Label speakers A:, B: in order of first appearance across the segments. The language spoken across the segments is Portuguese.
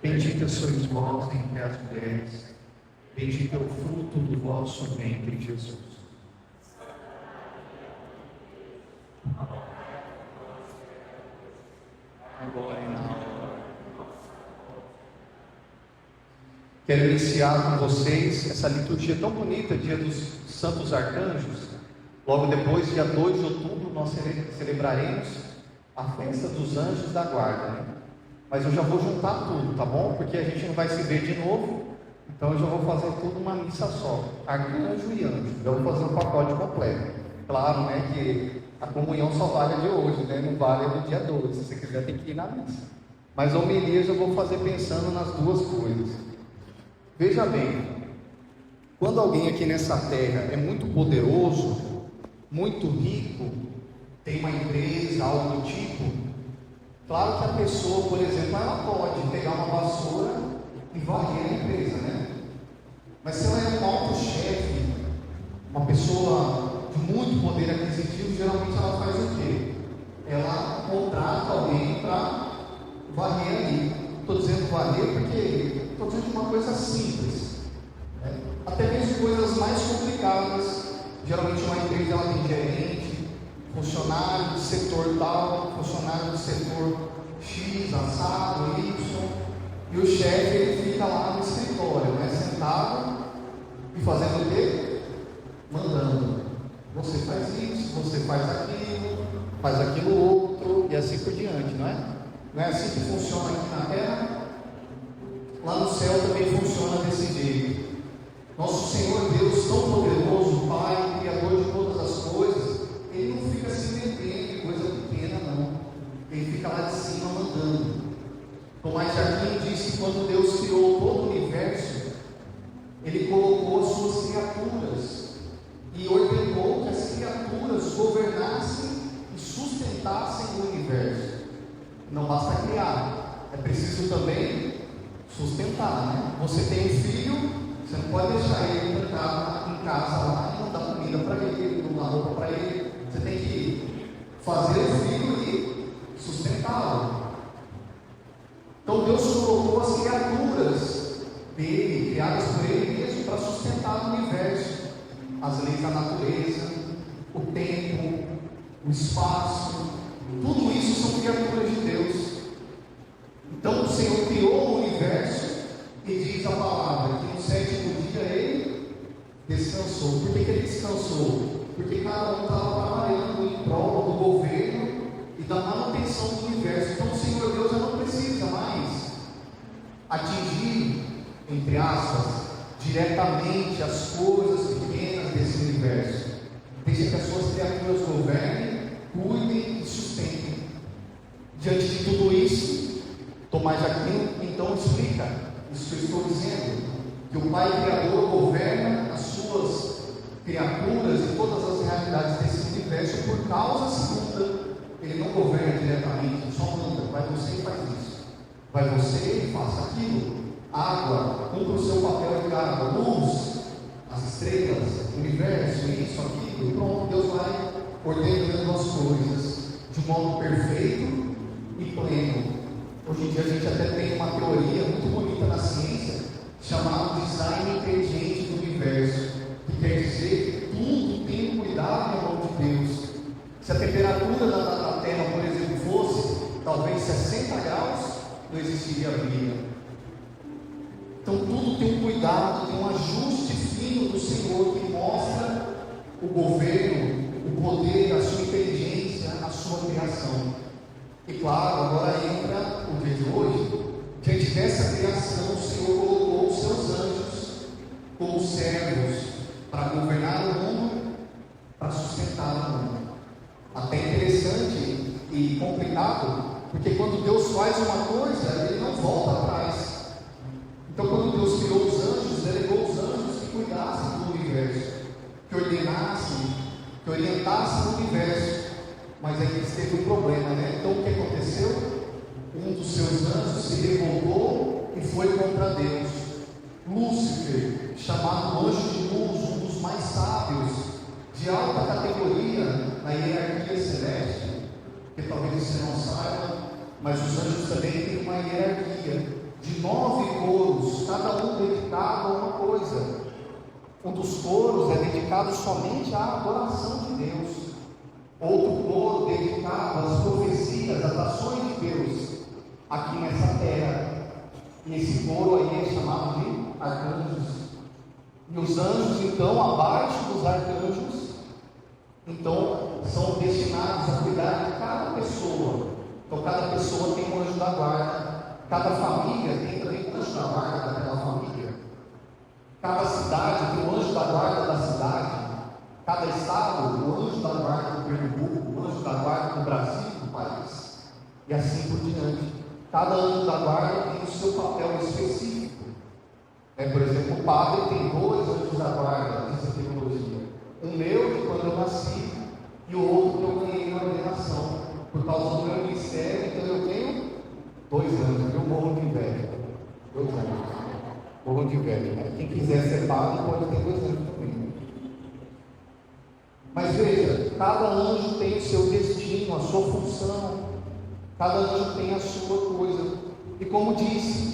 A: Bendita sois vós entre as mulheres, bendito é o fruto do vosso ventre, Jesus. Agora e na hora. Quero iniciar com vocês essa liturgia tão bonita, dia dos Santos Arcanjos. Logo depois, dia 2 de outubro, nós celebraremos a festa dos Anjos da Guarda, né? Mas eu já vou juntar tudo, tá bom? Porque a gente não vai se ver de novo, então eu já vou fazer tudo uma missa só, arcanjo e anjo. Eu vou fazer o pacote completo. Claro, né, que a comunhão só vale a de hoje, né? Não vale a do dia 2. Se você quiser, tem que ir na missa. Mas a homilia eu já vou fazer pensando nas duas coisas. Veja bem, quando alguém aqui nessa terra é muito poderoso, muito rico, tem uma empresa, algo do tipo, claro que a pessoa, por exemplo, ela pode pegar uma vassoura e varrer a empresa, né? Mas se ela é um alto chefe, uma pessoa de muito poder aquisitivo, geralmente ela faz o quê? Ela contrata alguém para varrer ali. Estou dizendo varrer porque estou dizendo de uma coisa simples, né? Até mesmo coisas mais complicadas. Geralmente uma empresa ela tem gerente, funcionário do setor tal, funcionário do setor X, assado, Y, e o chefe ele fica lá no escritório, né, sentado e fazendo o quê? Mandando. Você faz isso, você faz aquilo outro, e assim por diante, não é? Não é assim que funciona aqui na terra? Lá no céu também funciona desse jeito. Nosso Senhor Deus, tão poderoso, Pai, Criador de todas as coisas, Ele não fica se metendo em coisa pequena, não. Ele fica lá de cima mandando. Tomás de Aquino diz que quando Deus criou todo o universo, Ele colocou as suas criaturas e ordenou que as criaturas governassem e sustentassem o universo. Não basta criar, é preciso também sustentar, né? Você tem um filho, você não pode deixar ele trancado em casa lá e não dar comida para ele, não dar roupa para ele. Você tem que fazer o filho e sustentá-lo. Então Deus colocou as criaturas dele, criadas por ele mesmo, para sustentar o universo, as leis da natureza, o tempo, o espaço, tudo isso são criaturas de Deus. Então o Senhor criou o universo e diz a palavra que no sétimo dia ele descansou. Por que ele descansou? Porque cada um estava trabalhando em prol do governo e da manutenção do universo. Então o Senhor Deus já não precisa mais atingir, entre aspas, diretamente as coisas pequenas desse universo. Deixa que as suas criaturas governem, cuidem e sustentem. Diante de tudo isso, Tomás de Aquino então explica isso que eu estou dizendo, que o Pai Criador governa as suas criaturas e todas as realidades desse universo por causa segunda. Ele não governa diretamente, só manda, vai você e faz isso, vai você e faça aquilo. Água, cumpra o seu papel de água, luz, as estrelas, o universo, isso, aquilo, e pronto, Deus vai ordenando as coisas de um modo perfeito e pleno. Hoje em dia a gente até tem uma teoria muito bonita na ciência, chamada design inteligente do universo, que quer dizer que tudo tem cuidado em nome de Deus. Se a temperatura da Terra, por exemplo, fosse talvez 60 graus, não existiria vida. Então tudo tem um cuidado, tem um ajuste fino do Senhor que mostra o governo, o poder, a sua inteligência, a sua criação. E claro, agora entra o dia de hoje. Diante dessa criação, o Senhor colocou os seus anjos como servos para governar o mundo, para sustentar o mundo. Até interessante e complicado, porque quando Deus faz uma coisa, Ele não volta atrás. Então, quando Deus criou os anjos, delegou os anjos que cuidassem do universo, que ordenassem, que orientassem o universo. Mas aí teve um problema, né? Então o que aconteceu? Um dos seus anjos se revoltou e foi contra Deus. Lúcifer, chamado anjo de luz, um dos mais sábios, de alta categoria na hierarquia celeste, que talvez você não saiba, mas os anjos também têm uma hierarquia de 9 Um dos coros é dedicado somente à adoração de Deus. Outro coro dedicado às profecias, às ações de Deus aqui nessa terra. E esse coro aí é chamado de arcanjos. E os anjos, então, abaixo dos arcanjos, então, são destinados a cuidar de cada pessoa. Então, cada pessoa tem um anjo da guarda. Cada família tem também um anjo da guarda daquela família. Cada cidade tem um anjo da guarda da cidade. Cada estado, o anjo da guarda do Pernambuco, o anjo da guarda do Brasil, do país. E assim por diante. Cada anjo da guarda tem o seu papel específico. Por exemplo, o padre tem 2 anjos da guarda nessa teologia. O meu, de quando eu nasci, e o outro que eu ganhei na ordenação. Por causa do meu ministério, então eu tenho 2 anos. Eu morro de inveja. 2 anos. Morro de inveja, né? Quem quiser ser padre pode ter 2 anos também. Mas veja, cada anjo tem o seu destino, a sua função. Cada anjo tem a sua coisa. E como disse,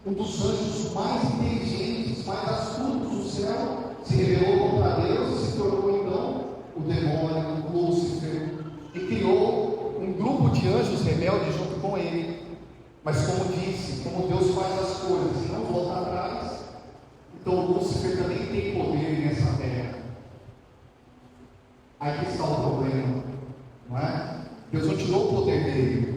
A: um dos anjos mais inteligentes, mais astutos do céu, se rebelou contra Deus e se tornou então o demônio, o Lúcifer, e criou um grupo de anjos rebeldes junto com ele. Mas como disse, como Deus faz as coisas e não volta atrás, então Lúcifer também tem poder nessa terra. Aí que está o problema, não é? Deus não tirou o poder dele.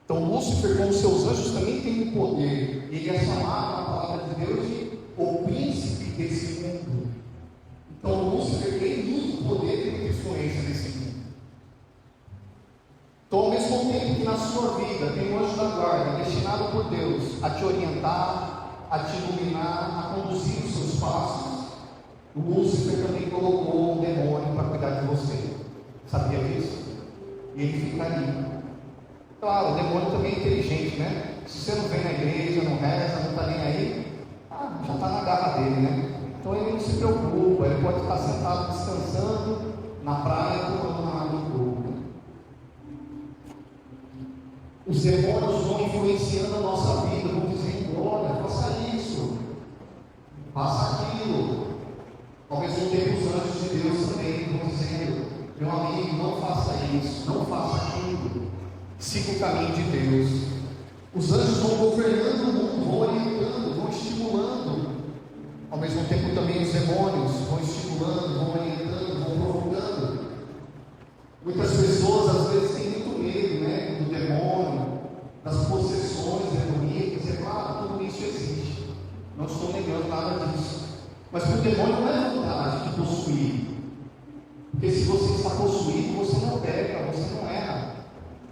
A: Então Lúcifer, com seus anjos, também tem um poder. Ele é chamado na palavra de Deus de o príncipe desse mundo. Então Lúcifer tem muito poder e muita influência nesse mundo. Então, ao mesmo tempo que na sua vida tem um anjo da guarda destinado por Deus a te orientar, a te iluminar, a conduzir os seus passos, o Lúcifer também colocou um demônio para cuidar de você. Sabia disso? E ele fica ali. Claro, o demônio também é inteligente, né? Se você não vem na igreja, não reza, não está nem aí, já está na garra dele, né? Então ele não se preocupa, ele pode estar sentado descansando na praia, tomando uma água do corpo. Os demônios vão influenciando a nossa vida, vão dizendo: olha, faça isso, faça aquilo. Ao mesmo tempo, os anjos de Deus também vão dizendo: meu amigo, não faça isso, não faça aquilo. Siga o caminho de Deus. Os anjos vão governando o mundo, vão orientando, vão estimulando. Ao mesmo tempo também os demônios vão estimulando, vão orientando, vão provocando. Muitas pessoas às vezes têm muito medo, né, do demônio, das possessões demoníacas. É claro, tudo isso existe. Não estou negando nada disso. Mas para o demônio não é vontade de possuir. Porque se você está possuído, você não peca, você não erra.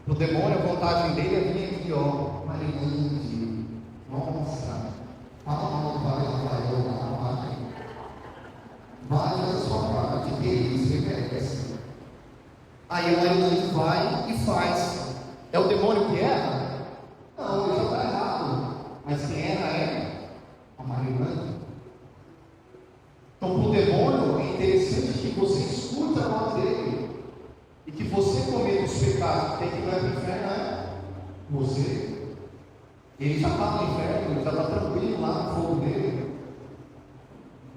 A: O demônio, a vantagem dele é vir aqui, ó, marinhante, nossa, vai fazer a sua parte, que isso, que merece. Aí o marinhante vai e faz. É o demônio que erra? Não, ele já está errado. Mas quem erra é a marinhante. Então, para o demônio, é interessante que você escute a voz dele. E que você cometa os pecados, tem que ir para o inferno, é você. Ele já está no inferno, ele já está tranquilo lá no fogo dele.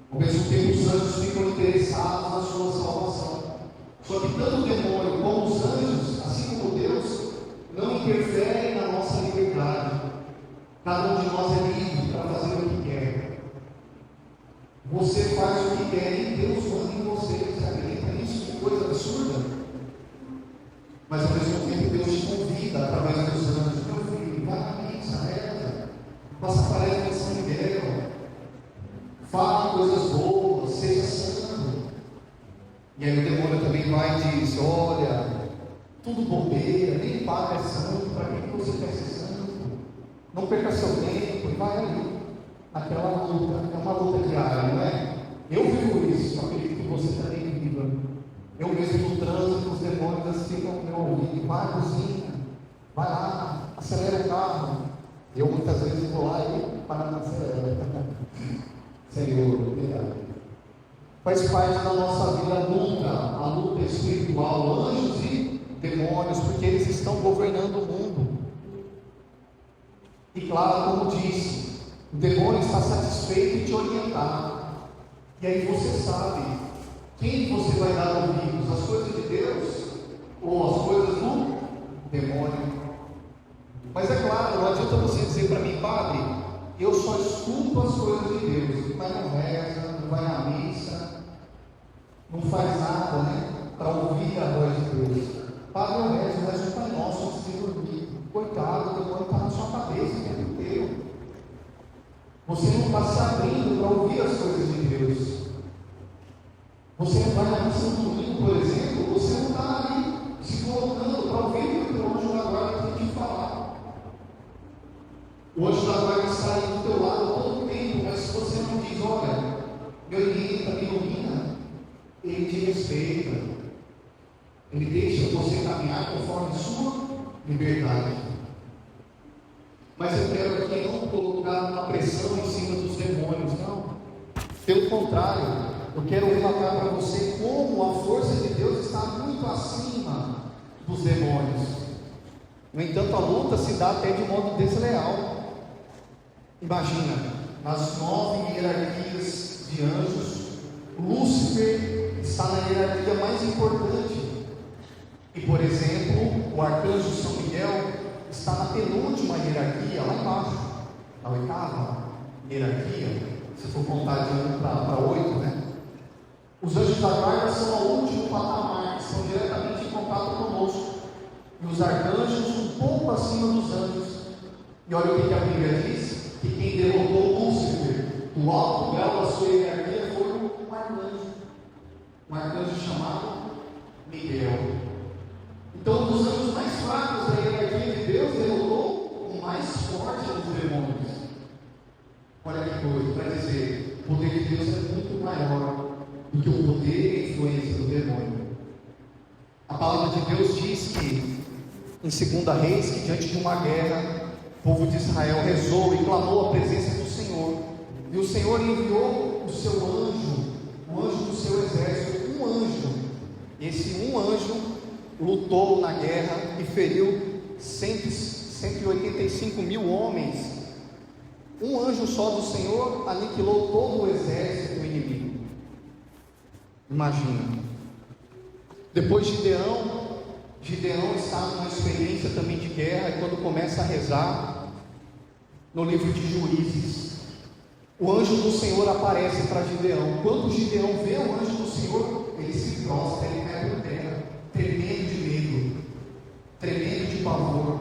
A: Ao mesmo tempo, os anjos ficam interessados na sua salvação. Só que tanto o demônio como os anjos, assim como Deus, não interferem na nossa liberdade. Cada um de nós é livre para fazer o que quer. Você faz o que quer e Deus manda em você. Você acredita nisso? Que coisa absurda. Mas ao mesmo tempo Deus te convida através dos anjos: meu filho, vai na missa, reza, faça tarefa de São Miguel, fale coisas boas, seja santo. E aí o demônio também vai e diz: olha, tudo bobeira, nem padre é santo, para que você quer ser santo? Não perca seu tempo e vai ali, naquela luta, é uma luta diária, não é? Eu vivo isso, acredito que você também viva. Eu mesmo no trânsito, os demônios ficam no meu ouvido: vai, cozinha, vai lá, acelera o carro. Eu muitas vezes vou lá e para não acelerar. Senhor, obrigado. Faz parte da nossa vida a luta espiritual, anjos e demônios, porque eles estão governando o mundo. E claro, como disse, O demônio está satisfeito em te orientar. E aí você sabe quem você vai dar ouvidos, as coisas de Deus ou as coisas do demônio. Mas é claro, não adianta você dizer para mim, padre, eu só escuto as coisas de Deus, mas não reza, não vai na missa, não faz nada, né, para ouvir a voz de Deus. Padre, eu rezo um Pai Nosso antes de dormir. Coitado, o demônio está na sua cabeça o tempo inteiro. Você não está se abrindo para ouvir as coisas de Deus. Você não vai na missa no domingo, por exemplo, você não está ali se colocando para ouvir o que o anjo da guarda tem que falar. O anjo da guarda está aí do teu lado todo o tempo, mas se você não diz, olha, me orienta, me ilumina, ele te respeita. Ele deixa você caminhar conforme sua liberdade. Mas eu quero aqui não colocar uma pressão em cima dos demônios, não. Pelo contrário, eu quero relatar para você como a força de Deus está muito acima dos demônios. No entanto, a luta se dá até de modo desleal. Imagina, nas 9 hierarquias de anjos, Lúcifer está na hierarquia mais importante. E, por exemplo, o arcanjo São Miguel está na penúltima hierarquia, lá embaixo, na 8ª hierarquia, se for contar de 1 para 8, né? Os anjos da guarda são o último patamar, que estão diretamente em contato conosco. E os arcanjos um pouco acima dos anjos. E olha o que a Bíblia diz: que quem derrotou Lúcifer do alto grau da sua hierarquia foi um arcanjo chamado Miguel. Então, um dos anjos mais fracos da hierarquia de Deus derrotou o mais forte dos demônios. Olha que coisa, para dizer, o poder de Deus é muito maior do que o poder e a influência do demônio. A palavra de Deus diz que, em 2 Reis, que diante de uma guerra, o povo de Israel rezou e clamou a presença do Senhor. E o Senhor enviou o seu anjo, o anjo do seu exército, um anjo. E esse um anjo lutou na guerra e feriu 185 mil homens. Um anjo só do Senhor aniquilou todo o exército inimigo. Imagina. Depois Gideão está numa experiência também de guerra, e quando começa a rezar, no livro de Juízes, o anjo do Senhor aparece para Gideão. Quando Gideão vê o anjo do Senhor, ele se prostra, ele cai por terra, tremendo de medo, tremendo de pavor.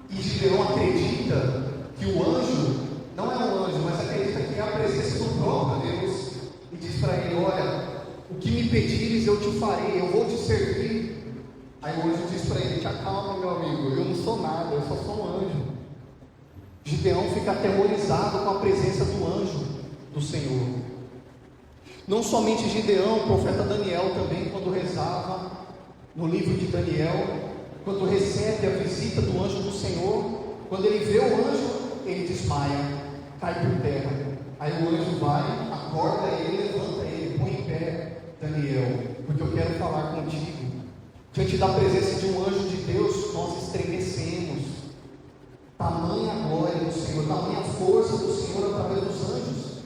A: E Gideão acredita que o anjo não é um anjo, mas acredita que é a presença do próprio Deus, e diz para ele: olha, o que me pedires eu te farei, eu vou te servir. Aí o anjo diz para ele: te acalma, meu amigo, eu não sou nada, eu só sou um anjo. Gideão fica aterrorizado com a presença do anjo do Senhor. Não somente Gideão, o profeta Daniel também, quando rezava no livro de Daniel, quando recebe a visita do anjo do Senhor, quando ele vê o anjo, ele desmaia, cai por terra. Aí o anjo vai, acorda ele, levanta ele, põe em pé: Daniel, porque eu quero falar contigo. Diante da presença de um anjo de Deus, nós estremecemos. Tamanha glória do Senhor, tamanha força do Senhor através dos anjos.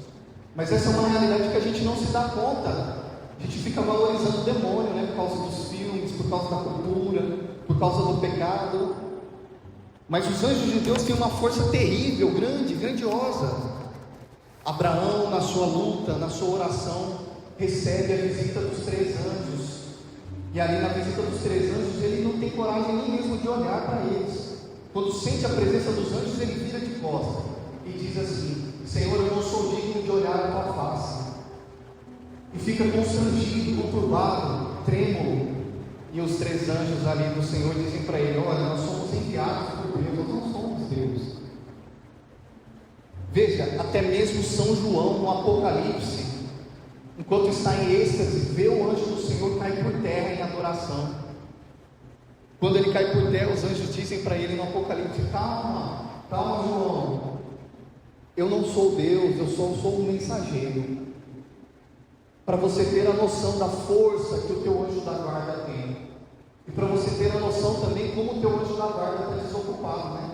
A: Mas essa é uma realidade que a gente não se dá conta. A gente fica valorizando o demônio, né? Por causa dos filmes, por causa da cultura, por causa do pecado. Mas os anjos de Deus têm uma força terrível, grande, grandiosa. Abraão, na sua luta, na sua oração, recebe a visita dos 3 anjos. E ali na visita dos 3 anjos, ele não tem coragem nem mesmo de olhar para eles. Quando sente a presença dos anjos, ele vira de costas e diz assim: Senhor, eu não sou digno de olhar a tua face. E fica constrangido, conturbado, trêmulo. E os 3 anjos ali do Senhor dizem para ele: olha, nós somos enviados por Deus, nós não somos Deus. Veja, até mesmo São João no Apocalipse, enquanto está em êxtase, vê o anjo do Senhor cair por terra em adoração. Quando ele cai por terra, os anjos dizem para ele no Apocalipse: calma, calma, João, eu não sou Deus, eu só sou um mensageiro. Para você ter a noção da força que o teu anjo da guarda tem, e para você ter a noção também como o teu anjo da guarda está desocupado, né?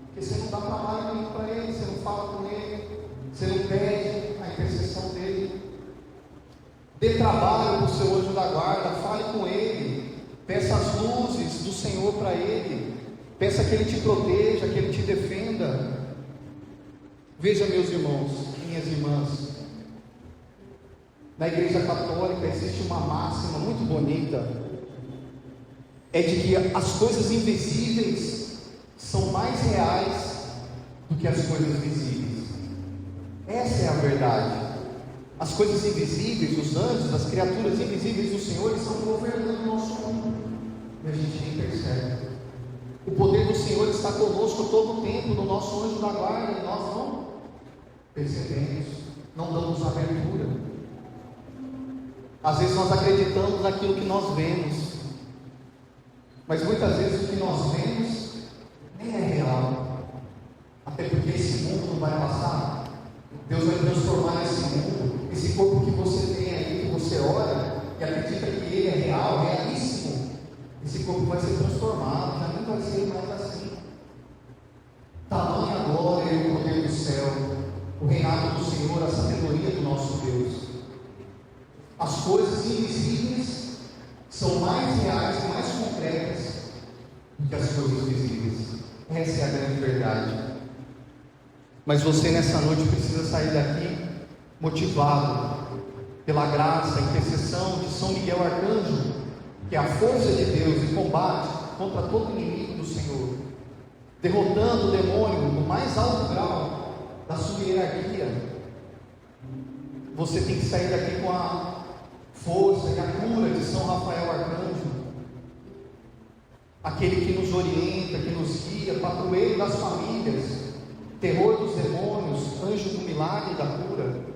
A: Porque você não dá trabalho nenhum para ele, você fala com Ele, você não pede a intercessão dEle. Dê trabalho para o seu anjo da guarda, fale com Ele, peça as luzes do Senhor para Ele, peça que Ele te proteja, que Ele te defenda. Veja, meus irmãos, minhas irmãs, na Igreja Católica existe uma máxima muito bonita, é de que as coisas invisíveis são mais reais do que as coisas visíveis. Essa é a verdade. As coisas invisíveis, os anjos, as criaturas invisíveis do Senhor, eles estão governando o nosso mundo, e a gente nem percebe. O poder do Senhor está conosco todo o tempo, no nosso anjo da guarda, e nós não percebemos, não damos abertura. Às vezes nós acreditamos naquilo que nós vemos, mas muitas vezes o que nós vemos nem é real, até porque esse mundo não vai passar. Deus vai transformar esse mundo, esse corpo que você tem aí, que você olha e acredita que ele é real, realíssimo, esse corpo vai ser transformado, já nem vai ser mais assim. Tamanha glória e o poder do céu, o reinado do Senhor, a sabedoria do nosso Deus. As coisas invisíveis são mais reais e mais concretas do que as coisas visíveis. Essa é a grande verdade. Mas você nessa noite precisa sair daqui motivado pela graça, a intercessão de São Miguel Arcanjo, que é a força de Deus em combate contra todo inimigo do Senhor, derrotando o demônio no mais alto grau da sua hierarquia. Você tem que sair daqui com a força e a cura de São Rafael Arcanjo, aquele que nos orienta, que nos guia, padroeiro das famílias, terror dos demônios, anjo do milagre e da cura.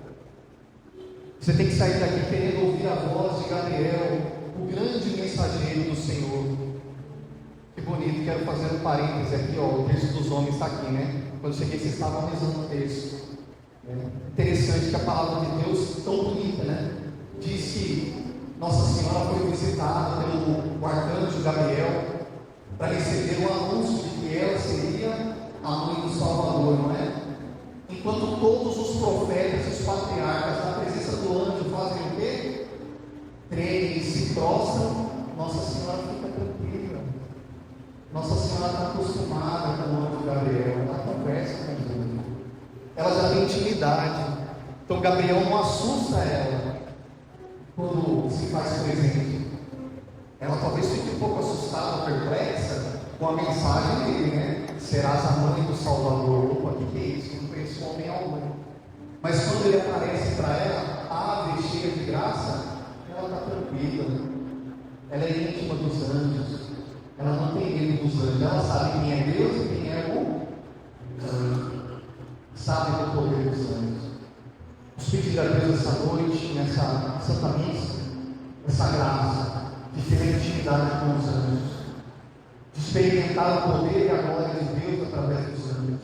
A: Você tem que sair daqui querendo ouvir a voz de Gabriel, o grande mensageiro do Senhor. Que bonito, quero fazer um parêntese aqui, ó, o texto dos homens está aqui, né? Quando eu cheguei, vocês estavam analisando o texto. Interessante que a palavra de Deus, tão bonita, né? Diz que Nossa Senhora foi visitada pelo arcanjo Gabriel para receber o anúncio de que ela seria a mãe do Salvador, não é? Enquanto todos os profetas e os patriarcas, na presença do anjo, fazem o quê? Tremem e se prostram. Nossa Senhora fica tranquila. Nossa Senhora está acostumada com o anjo Gabriel, ela conversa com o anjo, ela já tem intimidade. Então Gabriel não assusta ela quando se faz presente. Ela talvez fique um pouco assustada, perplexa com a mensagem dele, né? Serás a mãe do Salvador. Opa, o que é isso? Eu não conheço homem algum. Mas quando ele aparece para ela, ave cheia de graça, ela está tranquila. Ela é íntima dos anjos. Ela não tem medo dos anjos. Ela sabe quem é Deus e quem é o anjo. Sabe do poder dos anjos. Os pedir a Deus essa noite, nessa Santa Missa, essa graça de ter intimidade com os anjos, de experimentar o poder e a glória de Deus através dos anjos,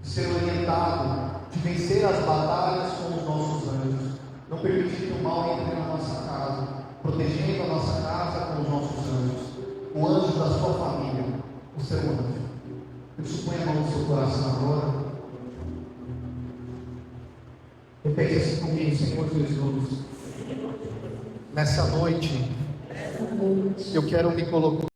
A: de ser orientado, de vencer as batalhas com os nossos anjos, não permitir que o mal entre na nossa casa, protegendo a nossa casa com os nossos anjos, o anjo da sua família, o seu anjo. Eu suponho a mão no seu coração agora. Repete assim comigo, Senhor Jesus. Nessa noite, eu quero me colocar